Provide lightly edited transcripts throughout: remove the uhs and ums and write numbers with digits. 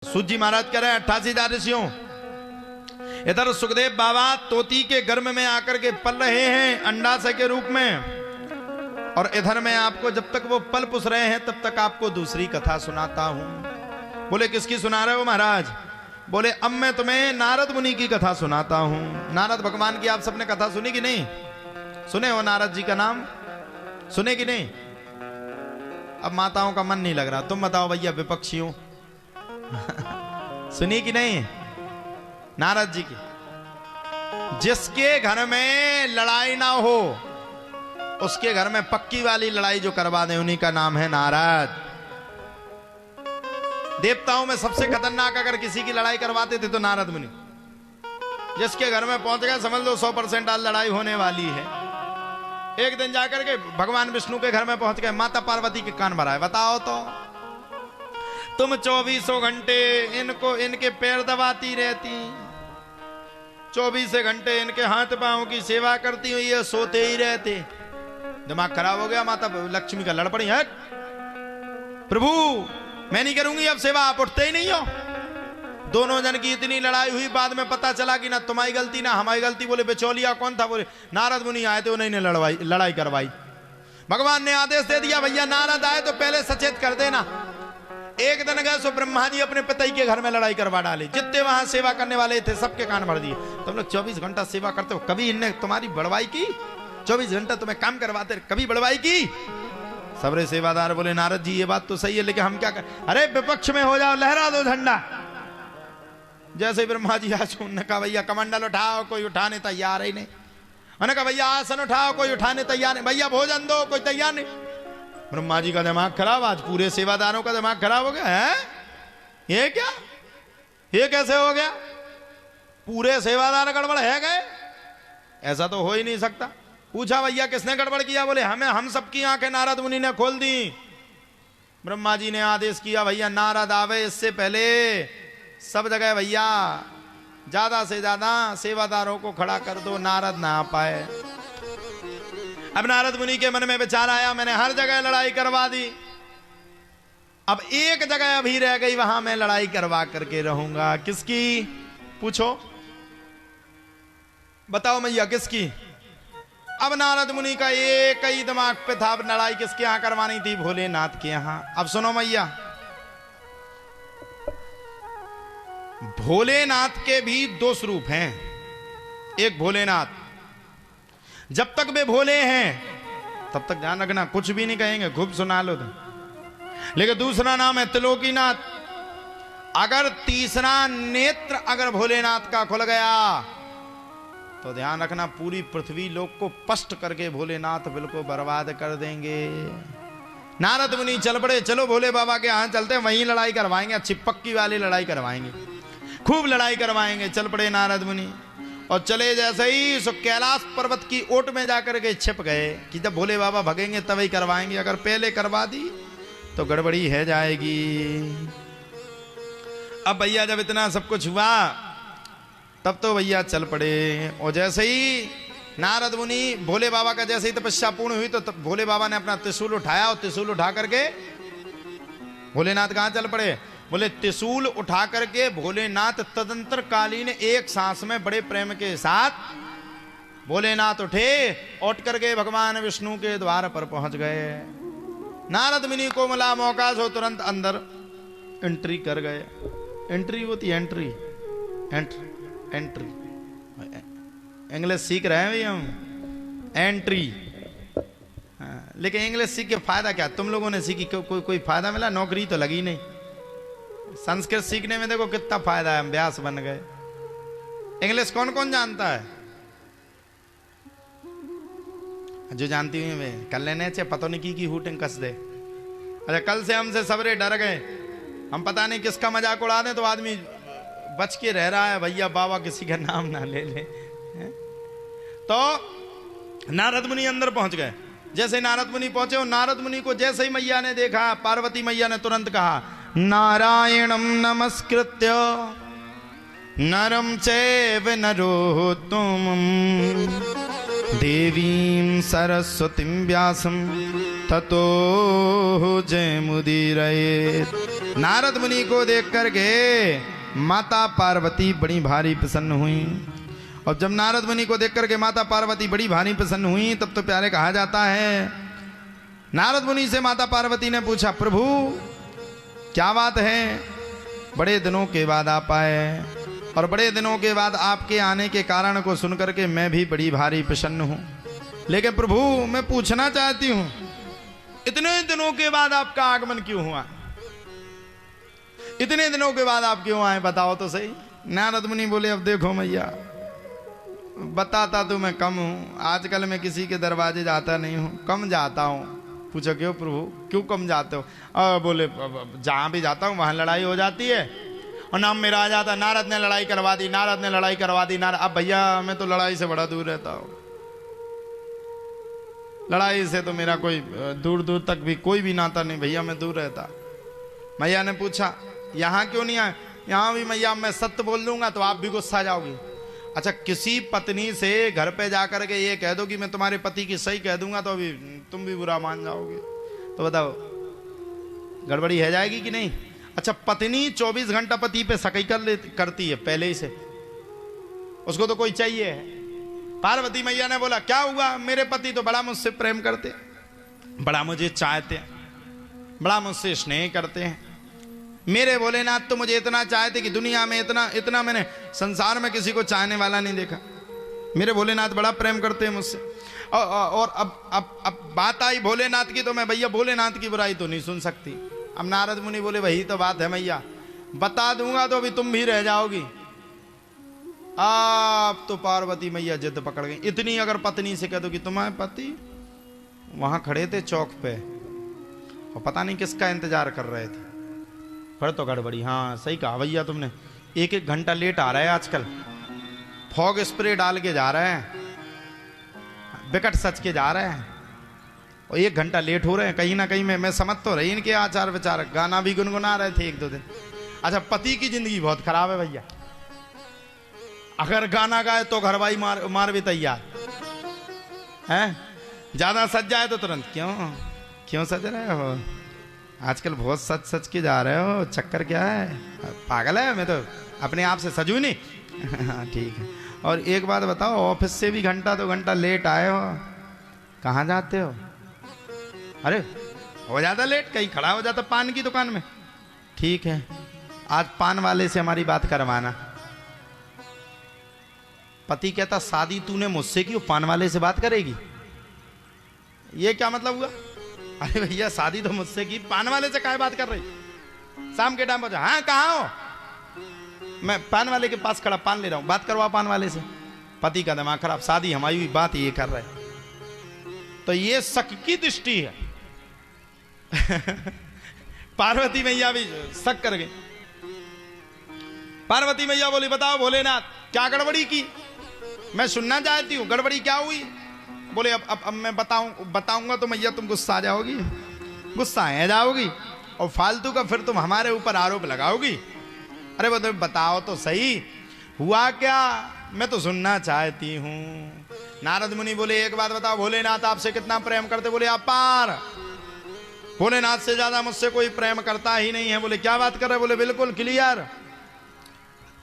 सूत जी महाराज कह रहे हैं 88,000 ऋषियों, इधर सुखदेव बाबा तोती के गर्भ में आकर के पल रहे हैं अंडाशय के रूप में, और इधर मैं आपको जब तक वो पल पुस रहे हैं तब तक आपको दूसरी कथा सुनाता हूं। बोले किसकी सुना रहे हो महाराज? बोले अब मैं तुम्हें नारद मुनि की कथा सुनाता हूं। नारद भगवान की आप सबने कथा सुनी कि नहीं? सुने हो नारद जी का नाम? सुने कि नहीं? अब माताओं का मन नहीं लग रहा, तुम बताओ भैया विपक्षियों सुनी कि नहीं नारद जी की? जिसके घर में लड़ाई ना हो उसके घर में पक्की वाली लड़ाई जो करवा दे उन्हीं का नाम है नारद। देवताओं में सबसे खतरनाक अगर किसी की लड़ाई करवाते थे तो नारद मुनि। जिसके घर में पहुंच गए समझ लो 100% आज लड़ाई होने वाली है। एक दिन जाकर के भगवान विष्णु के घर में पहुंच गए, माता पार्वती के कान भराए, बताओ तो तुम 24 घंटे इनको इनके पैर दबाती रहती, 24 घंटे इनके हाथ पांव की सेवा करती हुई, ये सोते ही रहते। दिमाग खराब हो गया, माता लक्ष्मी का लड़ पड़ी है, प्रभु मैं नहीं करूंगी अब सेवा, आप उठते ही नहीं हो। दोनों जन की इतनी लड़ाई हुई, बाद में पता चला कि ना तुम्हारी गलती ना हमारी गलती। बोले बिचौलिया कौन था? बोले नारद मुनि आए थे, उन्होंने लड़ाई करवाई। भगवान ने आदेश दे दिया भैया नारद आए तो पहले सचेत कर देना। एक दिन गए सो ब्रह्मा जी अपने पिताई के घर में लड़ाई करवा डाली। जितने वहां सेवा करने वाले थे सबके कान भर दिए। तुम लोग 24 घंटा सेवा करते हो, कभी इनने तुम्हारी बड़वाई की? 24 घंटा तुम्हें काम करवाते, कभी बड़वाई की? सबरे सेवादार बोले नारद जी ये बात तो सही है, लेकिन हम क्या कर? अरे विपक्ष में हो जाओ, लहरा दो झंडा। जैसे ब्रह्मा जी आज उन्होंने कहा भैया कमंडल उठाओ, कोई उठाने तैयार ही नहीं। उन्होंने कहा भैया आसन उठाओ, कोई उठाने तैयार नहीं। भैया भोजन दो, कोई तैयार नहीं। ब्रह्मा जी का दिमाग खराब, आज पूरे सेवादारों का दिमाग खराब हो गया है। ये क्या, ये कैसे हो गया? पूरे सेवादार गड़बड़ है गए? ऐसा तो हो ही नहीं सकता। पूछा भैया किसने गड़बड़ किया? बोले हम सबकी आंखें नारद मुनि ने खोल दी। ब्रह्मा जी ने आदेश किया भैया नारद आवे इससे पहले सब जगह भैया ज्यादा से ज्यादा सेवादारों को खड़ा कर दो, नारद ना आ पाए। अब नारद मुनि के मन में विचार आया, मैंने हर जगह लड़ाई करवा दी, अब एक जगह अभी रह गई, वहां मैं लड़ाई करवा करके रहूंगा। किसकी? पूछो, बताओ मैया किसकी? अब नारद मुनि का एक ही दिमाग पे था, अब लड़ाई किसके यहां करवानी थी? भोलेनाथ के यहां। अब सुनो मैया, भोलेनाथ के भी दो स्वरूप हैं। एक भोलेनाथ, जब तक वे भोले हैं तब तक ध्यान रखना कुछ भी नहीं कहेंगे, खूब सुना लो तो। लेकिन दूसरा नाम है त्रिलोकीनाथ। अगर तीसरा नेत्र अगर भोलेनाथ का खुल गया तो ध्यान रखना पूरी पृथ्वी लोक को पष्ट करके भोलेनाथ बिल्कुल बर्बाद कर देंगे। नारद मुनि चल पड़े, चलो भोले बाबा के यहां चलते हैं, वहीं लड़ाई करवाएंगे, अच्छी पक्की वाली लड़ाई करवाएंगे, खूब लड़ाई करवाएंगे। चल पड़े नारद मुनि, और चले जैसे ही सो कैलाश पर्वत की ओट में जाकर के छिप गए कि जब भोले बाबा भगेंगे तभी करवाएंगे, अगर पहले करवा दी तो गड़बड़ी है जाएगी। अब भैया जब इतना सब कुछ हुआ तब तो भैया चल पड़े, और जैसे ही नारद मुनि भोले बाबा का जैसे ही तपस्या पूर्ण हुई तो भोले बाबा ने अपना त्रिशूल उठाया, और त्रिशूल उठा करके भोलेनाथ कहां चल पड़े? बोले त्रिशूल उठा करके भोलेनाथ तदंतर कालीन एक सांस में बड़े प्रेम के साथ भोलेनाथ उठे, उठ करके भगवान विष्णु के द्वार पर पहुंच गए। नारद मुनि को मिला मौका, सो तुरंत अंदर एंट्री कर गए। एंट्री होती है एंट्री, एंट्री इंग्लिश सीख रहे हैं भाई हम, एंट्री। लेकिन इंग्लिश सीख के फायदा क्या? तुम लोगों ने सीखी, कोई फायदा मिला? नौकरी तो लगी नहीं। संस्कृत सीखने में देखो कितना फायदा है, हम व्यास बन गए। इंग्लिश कौन कौन जानता है? जो जानती हुई वे कर लेने चाहिए, पता नहीं की हुटिंग कस दे। अच्छा कल से हमसे सबरे डर गए, हम पता नहीं किसका मजाक उड़ा दें तो आदमी बच के रह रहा है, भैया बाबा किसी का नाम ना ले ले। तो नारद मुनि अंदर पहुंच गए। जैसे नारद मुनि पहुंचे, और नारद मुनि को जैसे ही मैया ने देखा, पार्वती मैया ने तुरंत कहा नारायणं नमस्कृत्य नरं चैव नरोत्तमं देवीं सरस्वतीं व्यासं ततो जय मुदी रहे। नारद मुनि को देख करके माता पार्वती बड़ी भारी प्रसन्न हुई। और जब नारद मुनि को देख करके माता पार्वती बड़ी भारी प्रसन्न हुई, तब तो प्यारे कहा जाता है, नारद मुनि से माता पार्वती ने पूछा, प्रभु क्या बात है, बड़े दिनों के बाद आप आए, और बड़े दिनों के बाद आपके आने के कारण को सुनकर के मैं भी बड़ी भारी प्रसन्न हूं। लेकिन प्रभु मैं पूछना चाहती हूं, इतने दिनों के बाद आपका आगमन क्यों हुआ? इतने दिनों के बाद आप क्यों आए, बताओ तो सही। नारद मुनि बोले, अब देखो मैया, बताता तो मैं कम हूं, आजकल मैं किसी के दरवाजे जाता नहीं हूं, कम जाता हूं। पूछो क्यों प्रभु, क्यों कम जाते हो? बोले जहां भी जाता हूं वहां लड़ाई हो जाती है और नाम मेरा आ जाता, नारद ने लड़ाई करवा दी, नारद ने लड़ाई करवा दी, नारद। अब भैया मैं तो लड़ाई से बड़ा दूर रहता हूं, लड़ाई से तो मेरा कोई दूर दूर तक भी कोई भी नाता नहीं भैया, मैं दूर रहता। मैया ने पूछा, यहां क्यों नहीं आए? यहां भी मैया मैं सत्य बोल दूंगा तो आप भी गुस्सा जाओगी। अच्छा, किसी पत्नी से घर पे जाकर के ये कह दो कि मैं तुम्हारे पति की सही कह दूंगा तो अभी तुम भी बुरा मान जाओगे, तो बताओ गड़बड़ी है जाएगी कि नहीं? अच्छा, पत्नी 24 घंटा पति पे शक करती है पहले ही से, उसको तो कोई चाहिए है। पार्वती मैया ने बोला, क्या हुआ, मेरे पति तो बड़ा मुझसे प्रेम करते, बड़ा मुझे चाहते, बड़ा मुझसे स्नेह करते हैं। मेरे भोलेनाथ तो मुझे इतना चाहते कि दुनिया में इतना मैंने संसार में किसी को चाहने वाला नहीं देखा। मेरे भोलेनाथ बड़ा प्रेम करते हैं मुझसे। और अब बात आई भोलेनाथ की, तो मैं भैया भोलेनाथ की बुराई तो नहीं सुन सकती। अब नारद मुनि बोले, वही तो बात है मैया, बता दूंगा तो अभी तुम भी रह जाओगी। आप तो पार्वती मैया जिद पकड़ गई। इतनी अगर पत्नी से कह दो कि तुम्हारे पति वहां खड़े थे चौक पे और पता नहीं किसका इंतजार कर रहे थे, फिर तो गड़बड़ी। हाँ सही कहा भैया तुमने, 1-1 घंटा लेट आ रहा है आजकल, फॉग स्प्रे डाल के जा रहे हैं, विकट सच के जा रहे हैं और 1 घंटा लेट हो रहे हैं। कहीं ना कहीं मैं समझ तो रही इनके आचार विचार, गाना भी गुनगुना रहे थे 1-2 दिन। अच्छा, पति की जिंदगी बहुत खराब है भैया, अगर गाना गाए तो घरवाई मार भी तैयार है, ज्यादा सज जाए तो तुरंत क्यों सज रहे हो, आजकल बहुत सच के जा रहे हो, चक्कर क्या है, पागल है, मैं तो अपने आप से सजू नहीं। हाँ ठीक है। और एक बात बताओ, ऑफिस से भी घंटा 2 घंटा लेट आए हो, कहाँ जाते हो? अरे हो जाता लेट, कहीं खड़ा हो जाता पान की दुकान में। ठीक है, आज पान वाले से हमारी बात करवाना। पति कहता, शादी तूने मुझसे की, पान वाले से बात करेगी? ये क्या मतलब हुआ? अरे भैया शादी तो मुझसे की, पान वाले से काहे बात कर रही? शाम के टाइम पहुंचा, हाँ कहाँ हो? मैं पान वाले के पास खड़ा पान ले रहा हूं, बात करवा पान वाले से। पति का दिमाग खराब, शादी हमारी हुई, बात ये कर रहे। तो ये शक की दृष्टि है। पार्वती मैया भी शक कर गई। पार्वती मैया बोली, बताओ भोलेनाथ क्या गड़बड़ी की, मैं सुनना चाहती हूँ, गड़बड़ी क्या हुई? बोले अब मैं बताऊंगा तो मैया तुम गुस्सा आ जाओगी, गुस्सा आ जाओगी और फालतू का फिर तुम हमारे ऊपर आरोप लगाओगी। अरे बताओ तो सही, हुआ क्या, मैं तो सुनना चाहती हूं। नारद मुनि बोले, एक बात बताओ, भोलेनाथ आपसे कितना प्रेम करते? बोले अपार, भोलेनाथ से ज्यादा मुझसे कोई प्रेम करता ही नहीं है। बोले क्या बात कर रहे? बोले बिल्कुल क्लियर।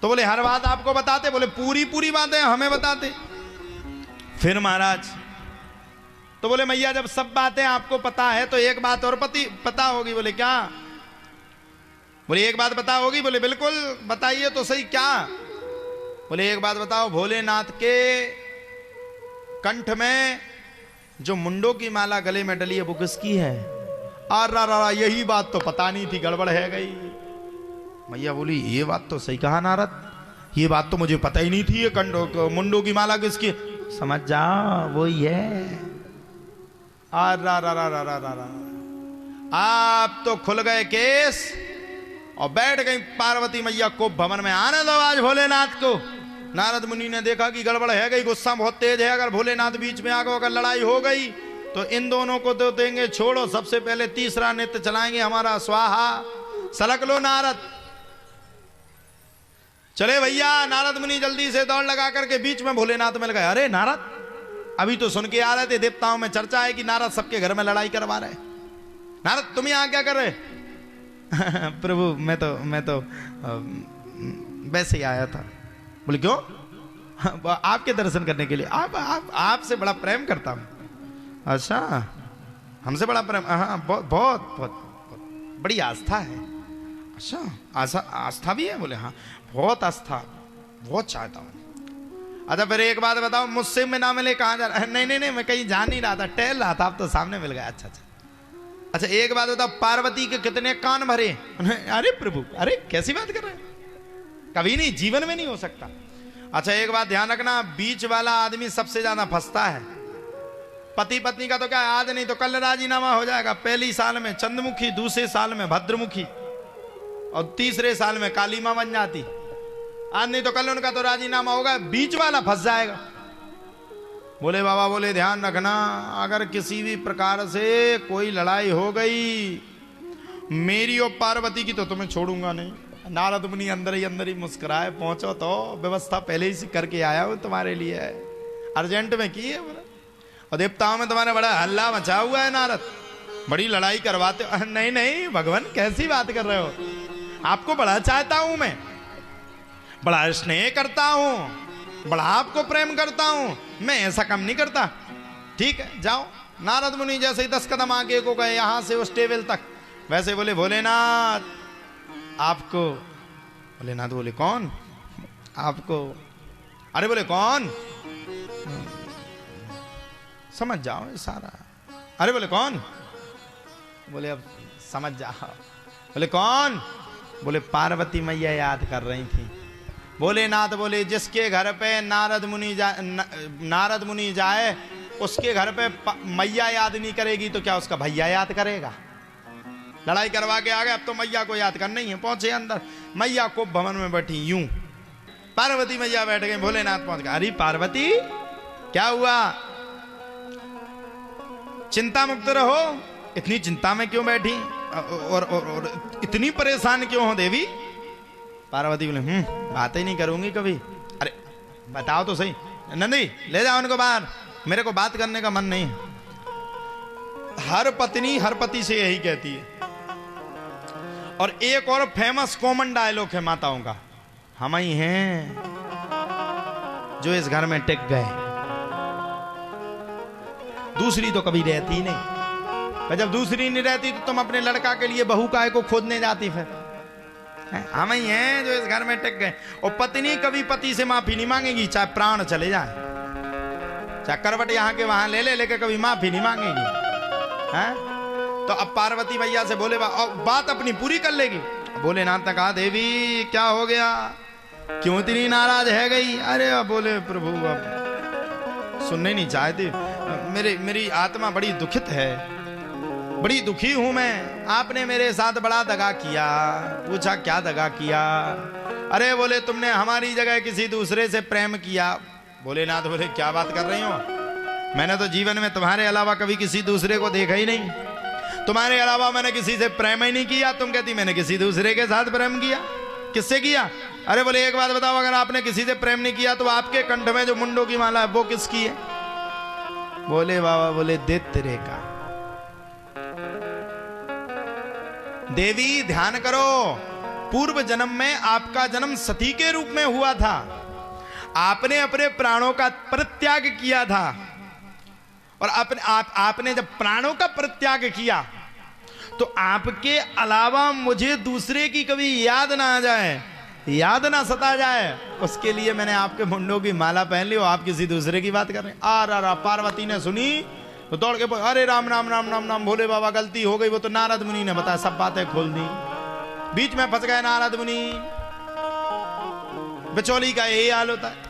तो बोले हर बात आपको बताते? बोले पूरी बातें हमें बताते। फिर महाराज, तो बोले मैया जब सब बातें आपको पता है तो एक बात और पता होगी। बोले क्या? बोले एक बात पता होगी। बोले बिल्कुल बताइए तो सही, क्या? बोले एक बात बताओ, भोलेनाथ के कंठ में जो मुंडों की माला गले में डली है वो किसकी है? अरे यही बात तो पता नहीं थी, गड़बड़ है गई। मैया बोली ये बात तो सही कहा नारद, ये बात तो मुझे पता ही नहीं थी, ये मुंडों की माला किसकी? समझ जाओ वो ही है। आप तो खुल गए केस और बैठ गई पार्वती मैया को भवन में। आने दो आज भोलेनाथ को। नारद मुनि ने देखा कि गड़बड़ है गई, गुस्सा बहुत तेज है, अगर भोलेनाथ बीच में आ गए, अगर लड़ाई हो गई तो इन दोनों को तो देंगे छोड़ो, सबसे पहले तीसरा नृत्य चलाएंगे हमारा स्वाहा। सलक लो नारद। चले भैया। नारद मुनि जल्दी से दौड़ लगा करके बीच में भोलेनाथ मिल गए। अरे नारद अभी तो सुन के आ रहे थे, देवताओं में चर्चा है कि नारद सबके घर में लड़ाई करवा रहे। नारद तुम यहाँ क्या कर रहे? प्रभु मैं तो वैसे ही आया था। बोले क्यों? आपके दर्शन करने के लिए। आपसे बड़ा प्रेम करता हूँ। अच्छा, हमसे बड़ा प्रेम? हाँ, बहुत बहुत बहुत बड़ी आस्था है। अच्छा, आस्था भी है? बोले हाँ, बहुत आस्था, बहुत चाहता हूँ। अच्छा फिर एक बात बताओ, मुझसे में ना मिले कहाँ जा रहा है? नहीं, मैं कहीं जा नहीं रहा था, टहल रहा था, अब तो सामने मिल गया। अच्छा एक बात बताओ, पार्वती के कितने कान भरे? अरे प्रभु, अरे कैसी बात कर रहे हैं? कभी नहीं, जीवन में नहीं हो सकता। अच्छा एक बात ध्यान रखना, बीच वाला आदमी सबसे ज्यादा फंसता है। पति पत्नी का तो क्या, आज नहीं तो कल राजीनामा हो जाएगा। पहली साल में चंद्रमुखी, दूसरे साल में भद्रमुखी, और तीसरे साल में काली मां बन जाती। आज नहीं तो कल उनका तो राजीनामा होगा, बीच वाला फंस जाएगा। बोले बाबा, बोले ध्यान रखना, अगर किसी भी प्रकार से कोई लड़ाई हो गई मेरी और पार्वती की, तो तुम्हें छोड़ूंगा नहीं। नारद मुनि अंदर ही मुस्कुराए, पहुंचो तो व्यवस्था पहले ही से करके आया हूं तुम्हारे लिए, अर्जेंट में की है। और देवताओं में तुम्हारा बड़ा हल्ला मचा हुआ है नारद, बड़ी लड़ाई करवाते हो। नहीं भगवान, कैसी बात कर रहे हो? आपको बड़ा चाहता हूं मैं, बड़ा स्नेह करता हूं, बड़ा आपको प्रेम करता हूं, मैं ऐसा काम नहीं करता। ठीक है जाओ। नारद मुनि जैसे ही 10 कदम आगे को गए, यहां से उस टेबल तक, वैसे बोले भोलेनाथ आपको। भोलेनाथ बोले कौन? आपको। अरे बोले कौन? समझ जाओ सारा। अरे बोले कौन? बोले अब समझ जाओ। बोले कौन? बोले पार्वती मैया याद कर रही थी। भोलेनाथ बोले जिसके घर पे नारद मुनि जाए उसके घर पे मैया याद नहीं करेगी तो क्या उसका भैया याद करेगा? लड़ाई करवा के आ गए, अब तो मैया को याद करना ही है। पहुंचे अंदर, मैया को भवन में बैठी यूं, पार्वती मैया बैठ गई, भोलेनाथ पहुंच गए। अरे पार्वती क्या हुआ? चिंता मुक्त रहो, इतनी चिंता में क्यों बैठी और इतनी परेशान क्यों हो देवी? पार्वती बोले बात ही नहीं करूंगी कभी। अरे बताओ तो सही। नंदी ले जाओ उनको बाहर, मेरे को बात करने का मन नहीं है। हर पत्नी हर पति से यही कहती है। और एक और फेमस कॉमन डायलॉग है माताओं का, हम ही हैं जो इस घर में टिक गए, दूसरी तो कभी रहती नहीं। जब दूसरी नहीं रहती तो तुम अपने लड़का के लिए बहू काय को खोदने जाती? फिर हम ही हैं जो इस घर में टिक गए। और पत्नी कभी पति से माफी नहीं मांगेगी, चाहे प्राण चले जाए, चाहे करवट यहां के वहां ले लेके कभी माफी नहीं मांगेगी। हैं? तो अब पार्वती मैया से बोले बात अपनी पूरी कर लेगी। भोलेनाथ ने कहा देवी क्या हो गया, क्यों इतनी नाराज है गई? अरे बोले प्रभु अब सुनने नहीं चाहती, मेरी आत्मा बड़ी दुखित है, बड़ी दुखी हूं मैं। आपने मेरे साथ बड़ा दगा किया। पूछा क्या दगा किया? अरे बोले तुमने हमारी जगह किसी दूसरे से प्रेम किया। भोलेनाथ बोले क्या बात कर रही हो? मैंने तो जीवन में तुम्हारे अलावा कभी किसी दूसरे को देखा ही नहीं, तुम्हारे अलावा मैंने किसी से प्रेम ही नहीं किया। तुम कहती मैंने किसी दूसरे के साथ प्रेम किया। किससे किया? अरे बोले एक बात बताओ, अगर आपने किसी से प्रेम नहीं किया तो आपके कंठ में जो मुंडों की माला है वो किसकी है? बोले बाबा, बोले दैत्य का। देवी ध्यान करो, पूर्व जन्म में आपका जन्म सती के रूप में हुआ था, आपने अपने प्राणों का परित्याग किया था। और आपने जब प्राणों का परित्याग किया तो आपके अलावा मुझे दूसरे की कभी याद ना आ जाए, याद ना सता जाए, उसके लिए मैंने आपके मुंडों की माला पहन ली। और आप किसी दूसरे की बात कर रहे हैं। पार्वती ने सुनी तो दौड़ के अरे राम राम राम राम राम, भोले बाबा गलती हो गई, वो तो नारद मुनि ने बताया। सब बातें खोल दी, बीच में फंस गए नारद मुनि। बिचौली का यही हाल होता है।